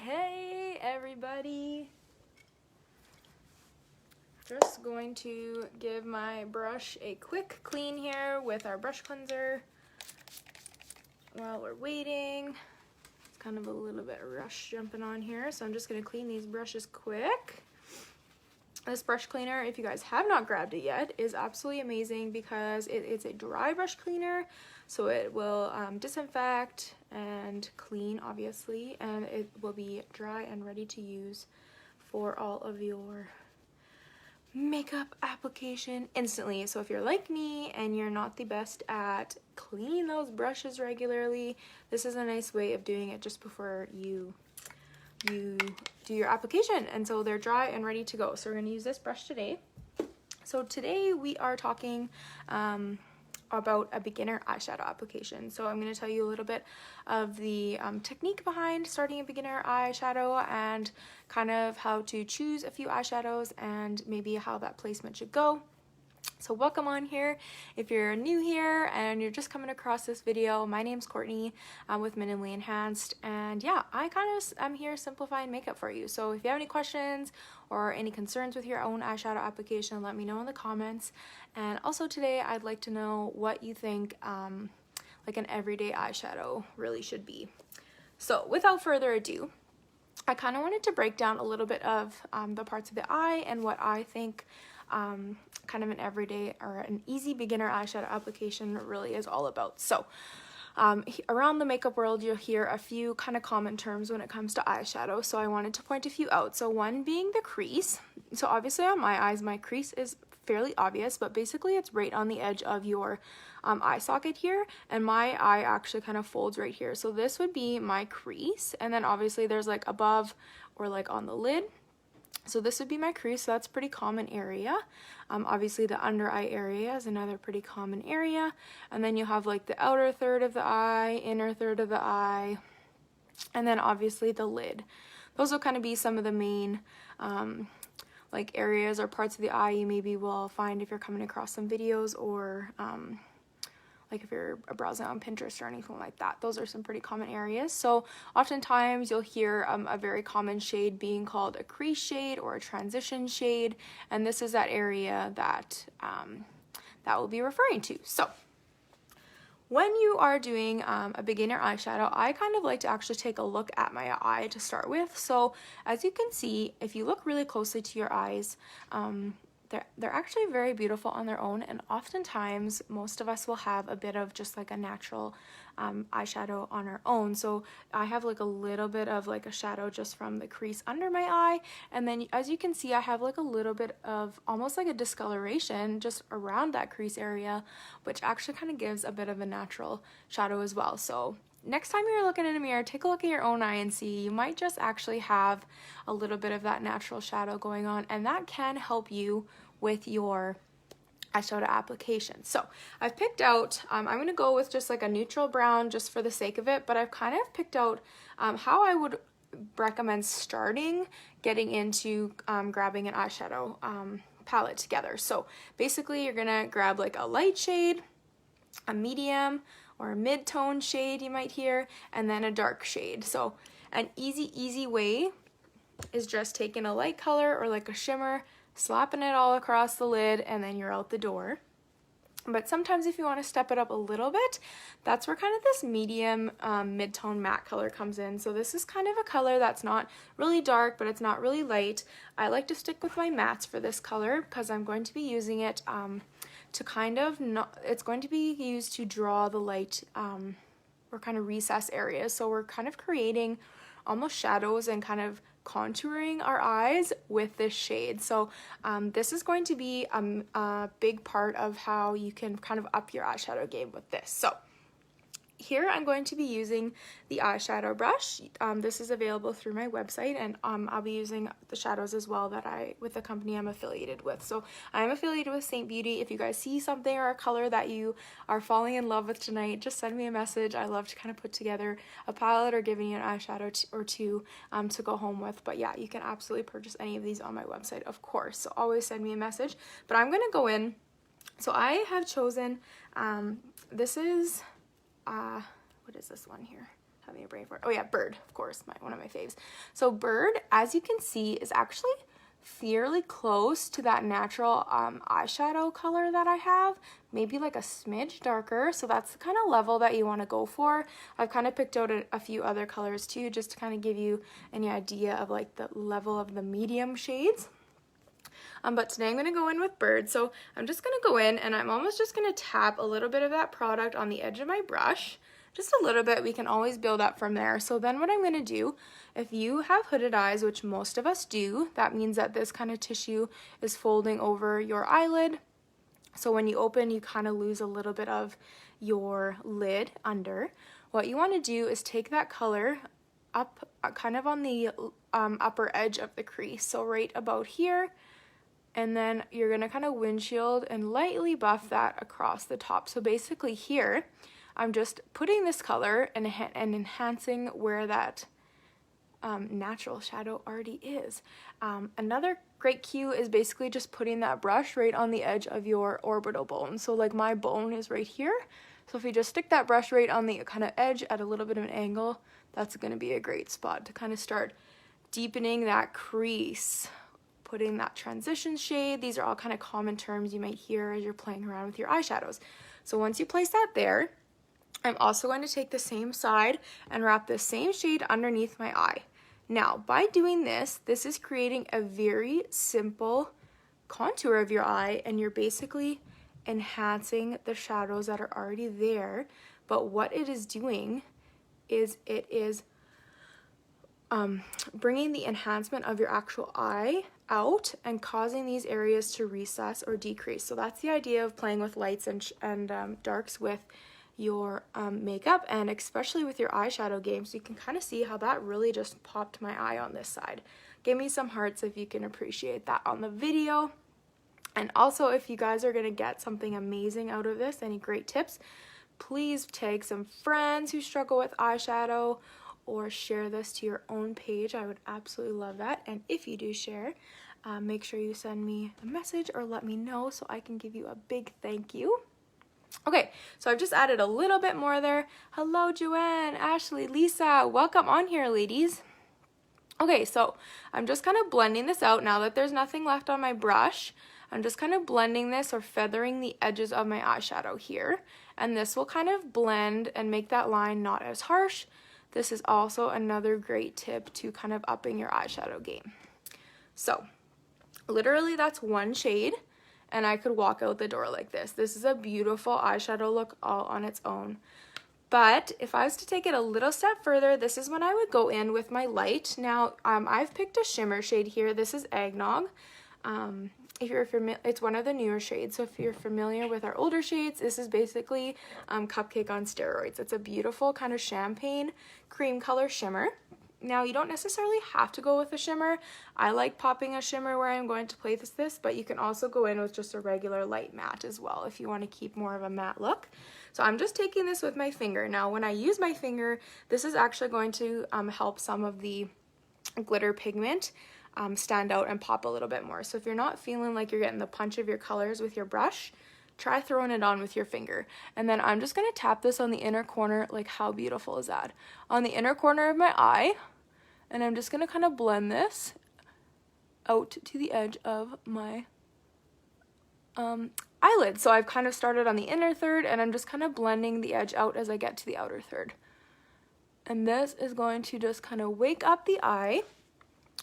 Hey everybody! Just going to give my brush a quick clean here with our brush cleanser while we're waiting. It's kind of a little bit rush jumping on here, so I'm just going to clean these brushes quick. This brush cleaner, if you guys have not grabbed it yet, is absolutely amazing because it's a dry brush cleaner, so it will disinfect and clean, obviously, and it will be dry and ready to use for all of your makeup application instantly. So if you're like me and you're not the best at cleaning those brushes regularly, this is a nice way of doing it just before you do your application, and so they're dry and ready to go. So we're going to use this brush today. So today we are talking about a beginner eyeshadow application. So I'm going to tell you a little bit of the technique behind starting a beginner eyeshadow and kind of how to choose a few eyeshadows and maybe how that placement should go. So welcome on here. If you're new here and you're just coming across this video, my name's Courtney. I'm with Minimally Enhanced, and yeah, I'm here simplifying makeup for you. So if you have any questions or any concerns with your own eyeshadow application, let me know in the comments. And also today, I'd like to know what you think like an everyday eyeshadow really should be. So without further ado, I kind of wanted to break down a little bit of the parts of the eye and what I think kind of an everyday or an easy beginner eyeshadow application really is all about. So around the makeup world, you'll hear a few kind of common terms when it comes to eyeshadow, so I wanted to point a few out. So one being the crease. So obviously on my eyes, my crease is fairly obvious, but basically it's right on the edge of your eye socket here, and my eye actually kind of folds right here. So this would be my crease, and then obviously there's like above or like on the lid. So this would be my crease, so that's a pretty common area. Obviously the under eye area is another pretty common area. And then you have like the outer third of the eye, inner third of the eye, and then obviously the lid. Those will kind of be some of the main like areas or parts of the eye you maybe will find if you're coming across some videos or like if you're browsing on Pinterest or anything like that. Those are some pretty common areas. So oftentimes you'll hear a very common shade being called a crease shade or a transition shade, and this is that area that that we'll be referring to. So when you are doing a beginner eyeshadow, I kind of like to actually take a look at my eye to start with. So as you can see, if you look really closely to your eyes, they're actually very beautiful on their own, and oftentimes most of us will have a bit of just like a natural eyeshadow on our own. So I have like a little bit of like a shadow just from the crease under my eye, and then as you can see I have like a little bit of almost like a discoloration just around that crease area, which actually kind of gives a bit of a natural shadow as well. So next time you're looking in a mirror, take a look at your own eye and see. You might just actually have a little bit of that natural shadow going on, and that can help you with your eyeshadow application. So I've picked out, I'm going to go with just like a neutral brown just for the sake of it, but I've kind of picked out how I would recommend getting into grabbing an eyeshadow palette together. So basically you're going to grab like a light shade, a medium, or a mid-tone shade you might hear, and then a dark shade. So an easy way is just taking a light color or like a shimmer, slapping it all across the lid, and then you're out the door. But sometimes if you want to step it up a little bit, that's where kind of this medium mid-tone matte color comes in. So this is kind of a color that's not really dark, but it's not really light. I like to stick with my mattes for this color because I'm going to be using it to kind of, it's going to be used to draw the light or kind of recess areas. So we're kind of creating almost shadows and kind of contouring our eyes with this shade. So this is going to be a big part of how you can kind of up your eyeshadow game with this. So here I'm going to be using the eyeshadow brush. This is available through my website, and I'll be using the shadows as well with the company I'm affiliated with. So I'm affiliated with Saint Beauty. If you guys see something or a color that you are falling in love with tonight, just send me a message. I love to kind of put together a palette or giving you an eyeshadow or two to go home with. But yeah, you can absolutely purchase any of these on my website, of course. So always send me a message. But I'm going to go in. So I have chosen, this is what is this one here? having a brain fart. Oh yeah, Bird, of course, one of my faves. So Bird, as you can see, is actually fairly close to that natural eyeshadow color that I have, maybe like a smidge darker. So that's the kind of level that you want to go for. I've kind of picked out a few other colors too, just to kind of give you any idea of like the level of the medium shades. But today I'm going to go in with Bird. So I'm just going to go in and I'm almost just going to tap a little bit of that product on the edge of my brush. Just a little bit. We can always build up from there. So then what I'm going to do, if you have hooded eyes, which most of us do, that means that this kind of tissue is folding over your eyelid. So when you open, you kind of lose a little bit of your lid under. What you want to do is take that color up kind of on the upper edge of the crease. So right about here. And then you're going to kind of windshield and lightly buff that across the top. So basically here, I'm just putting this color and enhancing where that natural shadow already is. Another great cue is basically just putting that brush right on the edge of your orbital bone. So like my bone is right here. So if you just stick that brush right on the kind of edge at a little bit of an angle, that's going to be a great spot to kind of start deepening that crease. Putting that transition shade. These are all kind of common terms you might hear as you're playing around with your eyeshadows. So once you place that there, I'm also going to take the same side and wrap the same shade underneath my eye. Now, by doing this, this is creating a very simple contour of your eye, and you're basically enhancing the shadows that are already there. But what it is doing is it is bringing the enhancement of your actual eye out and causing these areas to recess or decrease. So that's the idea of playing with lights and darks with your makeup, and especially with your eyeshadow game. So you can kind of see how that really just popped my eye on this side. Give me some hearts if you can appreciate that on the video. And also, if you guys are going to get something amazing out of this, any great tips, please tag some friends who struggle with eyeshadow or share this to your own page. I would absolutely love that. And if you do share, make sure you send me a message or let me know so I can give you a big thank you. Okay, so I've just added a little bit more there. Hello, Joanne, Ashley, Lisa. Welcome on here, ladies. Okay, so I'm just kind of blending this out now that there's nothing left on my brush. I'm just kind of blending this or feathering the edges of my eyeshadow here. And this will kind of blend and make that line not as harsh. This is also another great tip to kind of upping your eyeshadow game. So, literally that's one shade. And I could walk out the door like this. This is a beautiful eyeshadow look all on its own. But if I was to take it a little step further, this is when I would go in with my light. Now, I've picked a shimmer shade here. This is Eggnog. If you're familiar, it's one of the newer shades. So if you're familiar with our older shades, this is basically Cupcake on steroids. It's a beautiful kind of champagne cream color shimmer. Now, you don't necessarily have to go with a shimmer. I like popping a shimmer where I'm going to place this, but you can also go in with just a regular light matte as well if you want to keep more of a matte look. So I'm just taking this with my finger. Now, when I use my finger, this is actually going to help some of the glitter pigment stand out and pop a little bit more. So if you're not feeling like you're getting the punch of your colors with your brush, try throwing it on with your finger. And then I'm just going to tap this on the inner corner. Like, how beautiful is that? On the inner corner of my eye. And I'm just going to kind of blend this out to the edge of my eyelid. So I've kind of started on the inner third, and I'm just kind of blending the edge out as I get to the outer third. And this is going to just kind of wake up the eye.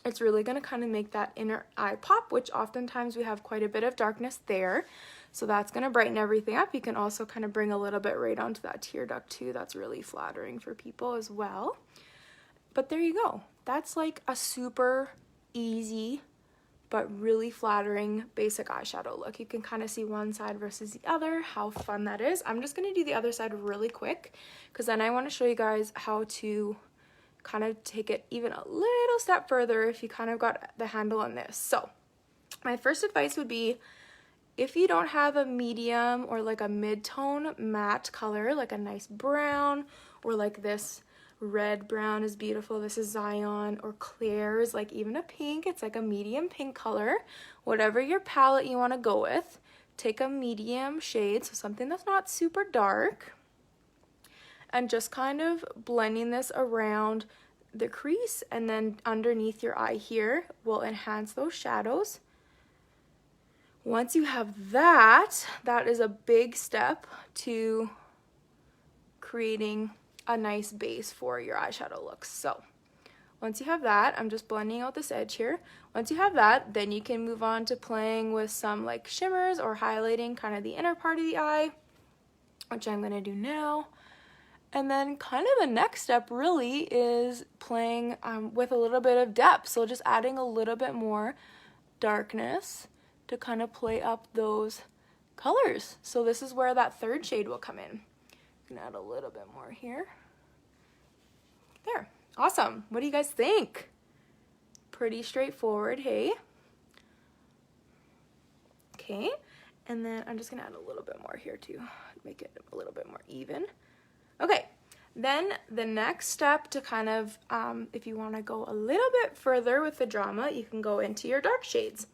It's really going to kind of make that inner eye pop, which oftentimes we have quite a bit of darkness there. So that's going to brighten everything up. You can also kind of bring a little bit right onto that tear duct too. That's really flattering for people as well. But there you go. That's like a super easy but really flattering basic eyeshadow look. You can kind of see one side versus the other, how fun that is. I'm just going to do the other side really quick because then I want to show you guys how to kind of take it even a little step further if you kind of got the handle on this. So my first advice would be, if you don't have a medium or like a mid-tone matte color, like a nice brown or like this red brown is beautiful, this is Zion, or Claire's, like even a pink, it's like a medium pink color. Whatever your palette you want to go with, take a medium shade, so something that's not super dark. and just kind of blending this around the crease, and then underneath your eye here will enhance those shadows. Once you have that, that is a big step to creating a nice base for your eyeshadow looks. So once you have that, I'm just blending out this edge here. Once you have that, then you can move on to playing with some like shimmers or highlighting kind of the inner part of the eye, which I'm gonna do now. And then kind of the next step really is playing with a little bit of depth. So just adding a little bit more darkness to kind of play up those colors. So this is where that third shade will come in. I'm gonna add a little bit more here. There, awesome. What do you guys think? Pretty straightforward, hey? Okay, and then I'm just gonna add a little bit more here to make it a little bit more even. Okay, then the next step to kind of, if you wanna go a little bit further with the drama, you can go into your dark shades.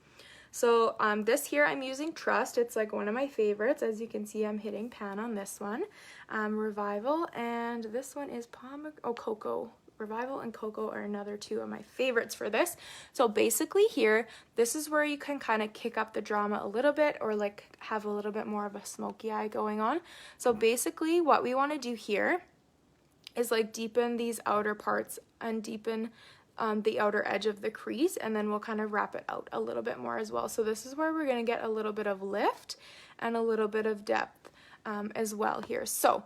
So this here I'm using Trust. It's like one of my favorites. As you can see, I'm hitting pan on this one. Revival, and this one is Cocoa. Revival and Cocoa are another two of my favorites for this. So basically here, this is where you can kind of kick up the drama a little bit, or like have a little bit more of a smoky eye going on. So basically what we want to do here is like deepen these outer parts and deepen the outer edge of the crease, and then we'll kind of wrap it out a little bit more as well. So this is where we're going to get a little bit of lift and a little bit of depth as well here. So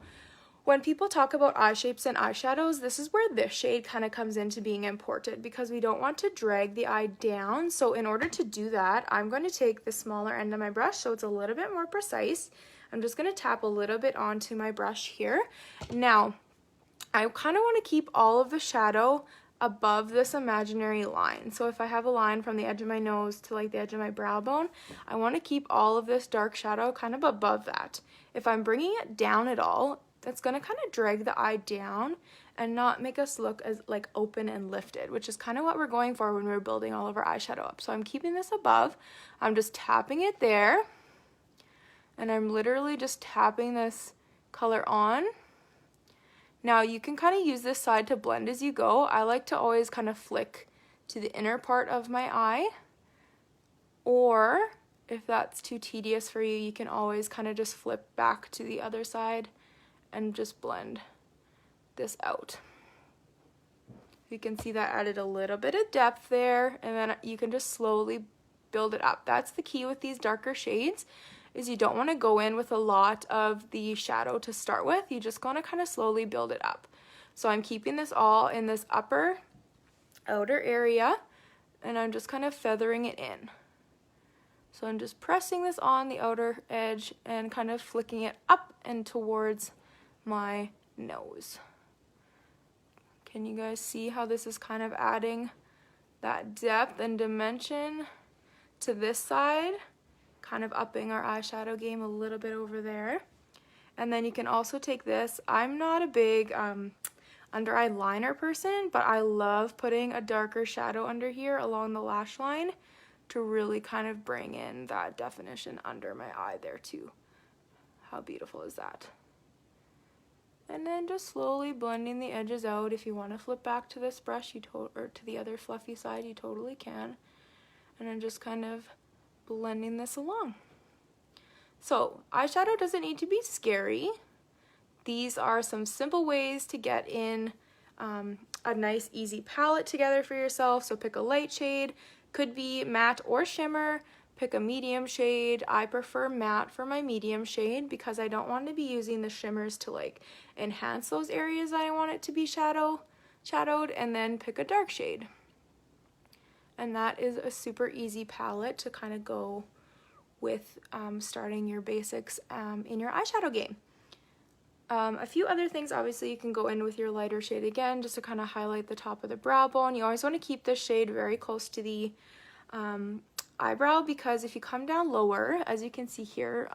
when people talk about eye shapes and eyeshadows, this is where this shade kind of comes into being important, because we don't want to drag the eye down. So in order to do that, I'm going to take the smaller end of my brush so it's a little bit more precise. I'm just going to tap a little bit onto my brush here. Now, I kind of want to keep all of the shadow above this imaginary line. So if I have a line from the edge of my nose to like the edge of my brow bone, I want to keep all of this dark shadow kind of above that. If I'm bringing it down at all, that's going to kind of drag the eye down and not make us look as like open and lifted, which is kind of what we're going for when we're building all of our eyeshadow up. So I'm keeping this above. I'm just tapping it there, and I'm literally just tapping this color on. Now you can kind of use this side to blend as you go. I like to always kind of flick to the inner part of my eye, or if that's too tedious for you, you can always kind of just flip back to the other side and just blend this out. You can see that added a little bit of depth there, and then you can just slowly build it up. That's the key with these darker shades, is you don't want to go in with a lot of the shadow to start with. You just want to kind of slowly build it up. So I'm keeping this all in this upper outer area, and I'm just kind of feathering it in. So I'm just pressing this on the outer edge and kind of flicking it up and towards my nose. Can you guys see how this is kind of adding that depth and dimension to this side? Kind of upping our eyeshadow game a little bit over there. And then you can also take this. I'm not a big under eye liner person, but I love putting a darker shadow under here along the lash line to really kind of bring in that definition under my eye there too. How beautiful is that? And then just slowly blending the edges out. If you want to flip back to this brush, or to the other fluffy side, you totally can. And then just kind of blending this along. So eyeshadow doesn't need to be scary. These are some simple ways to get in a nice easy palette together for yourself. So pick a light shade, could be matte or shimmer. Pick a medium shade. I prefer matte for my medium shade because I don't want to be using the shimmers to like enhance those areas that I want it to be shadowed. And then pick a dark shade. And that is a super easy palette to kind of go with starting your basics in your eyeshadow game. A few other things, obviously you can go in with your lighter shade again just to kind of highlight the top of the brow bone. You always want to keep this shade very close to the eyebrow, because if you come down lower, as you can see here,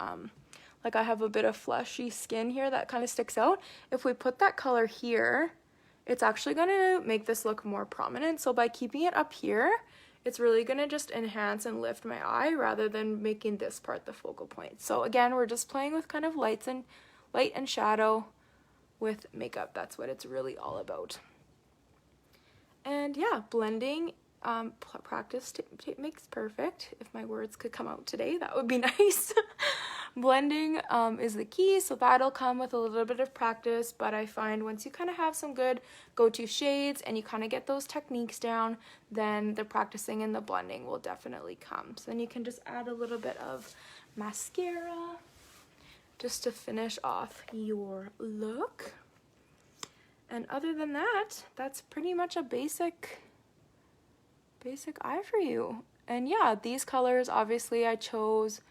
like I have a bit of fleshy skin here that kind of sticks out. If we put that color here, it's actually going to make this look more prominent. So by keeping it up here, it's really going to just enhance and lift my eye rather than making this part the focal point. So again, we're just playing with kind of light and shadow with makeup. That's what it's really all about. And yeah, blending, practice makes perfect. If my words could come out today, that would be nice. Blending is the key, so that'll come with a little bit of practice, but I find once you kind of have some good go-to shades and you kind of get those techniques down, then the practicing and the blending will definitely come. So then you can just add a little bit of mascara just to finish off your look. And other than that, that's pretty much a basic eye for you. And yeah, these colors, obviously I chose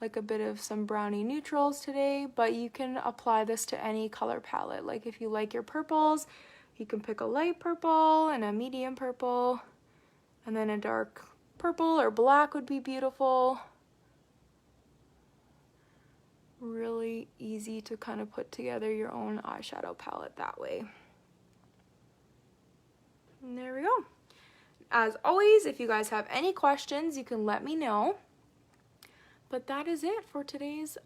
like a bit of some brownie neutrals today, but you can apply this to any color palette. Like if you like your purples, you can pick a light purple and a medium purple, and then a dark purple or black would be beautiful. Really easy to kind of put together your own eyeshadow palette that way. And there we go. As always, if you guys have any questions, you can let me know. But that is it for today's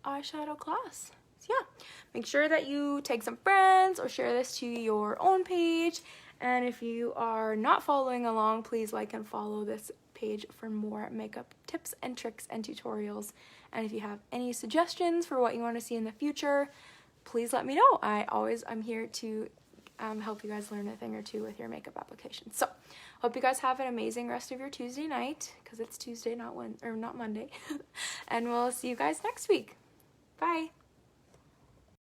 eyeshadow class. So yeah, make sure that you tag some friends or share this to your own page. And if you are not following along, please like and follow this page for more makeup tips and tricks and tutorials. And if you have any suggestions for what you want to see in the future, please let me know. I'm here to help you guys learn a thing or two with your makeup application. So hope you guys have an amazing rest of your Tuesday night, because it's Tuesday, not Monday. And we'll see you guys next week. Bye.